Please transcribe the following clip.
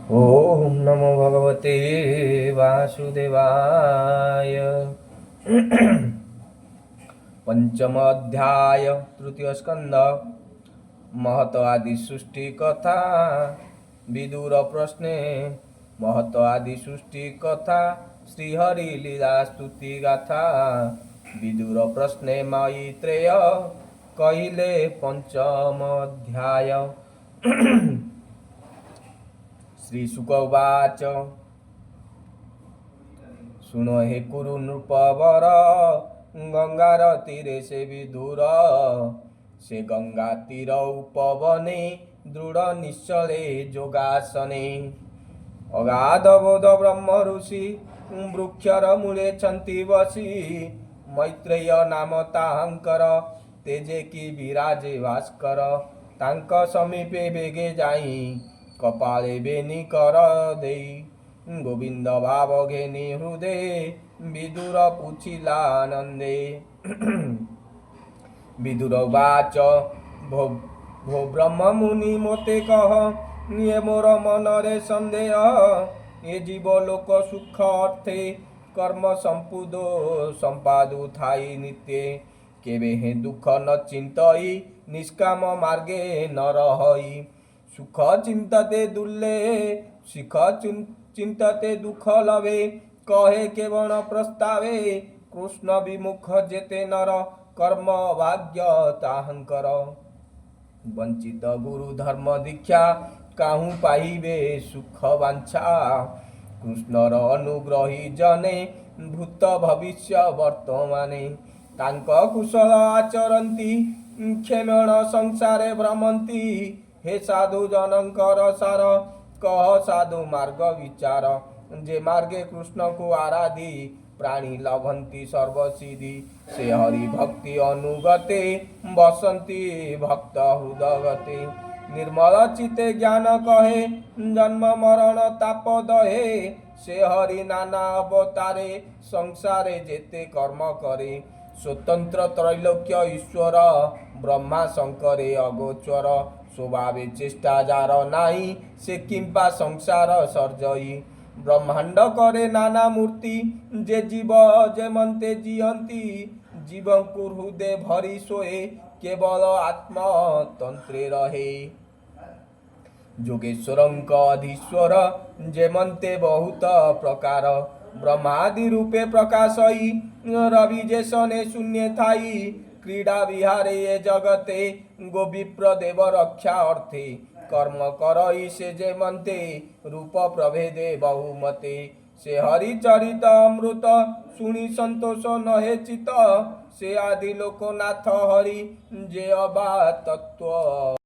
ओम नमो भगवते वासुदेवाय। पंचम अध्याय तृतीय स्कंद महत आदि सृष्टि कथा। विदुर प्रश्ने महत आदि सृष्टि कथा श्रीहरि लीला स्तुति गाथा। विदुर प्रश्ने मैत्रेय कहिले पंचम अध्याय। श्रीशुक उवाच सुनो हे कुरु नृपवर गंगार तीरे से विदुर से गंगा तीर उपवने दृढ़ निश्चले जोगासने अगाध बोध ब्रह्म ऋषि वृक्षर मूले छन्ति बसी मैत्रेय नाम ताहांकर तेजे की विराजे भास्कर तांक समीपे बेगे जाई कपाळे बेनी कर देई गोविंद भाव घेनी हृदय विदुर पुछिलानंदे। विदुर वाच भो ब्रह्म मुनि मोते कह ये मोर मनरे संदेह ये जीव लोक सुख अर्थे कर्म संपुदो संपादु थाई नित्य केवे हे दुख न चिंतई निष्काम मार्गे न रहई सुख चिंतते दुर्ले सुख चिंतते दुख लवे कहे केवल प्रस्तावे कृष्ण विमुख जेते नर कर्म भाग्य ताहंकर वंचित गुरु धर्म दीक्षा काहू पाइबे सुख वांछा कृष्णर अनुग्रही जने भूत भविष्य वर्तमाने तांक कुशल आचरन्ति क्षेमण संसारे भ्रमन्ति हे साधु जनकर सार कह साधु मार्ग विचार जे मार्गे कृष्ण को आराधी प्राणी लभंती सर्वसिद्धि से हरि भक्ति अनुगते बसंती भक्त हृदगते निर्मल चिते ज्ञान कहे जन्म मरण ताप दहे से हरि नाना अवतारे संसारे जेते कर्म करे स्वतंत्र त्रैलोक्य ईश्वर ब्रह्मा शंकरे अगोचर स्वभावे चेष्टा जार नाई से किंपा संसार सर्जई ब्रह्मांड करे नाना मूर्ति जे जीव जेमंते जियंती जीवन को हृदय भरी सोए केवल आत्मा तंत्रे रहे जोगेश्वरंक अधीश्वर जेमंते बहुत प्रकार ब्रह्मादि रूपे प्रकाशई रवि जेसने शून्य थाई क्रीडा विहारे ये जगते गोविप्र देव रक्षा अर्थे कर्म करई से जेमंते रूप प्रभेदे बहुमते से हरि चरित अमृत सुनी संतोष नहे चित से आदि लोकनाथ हरि जे अबा तत्व।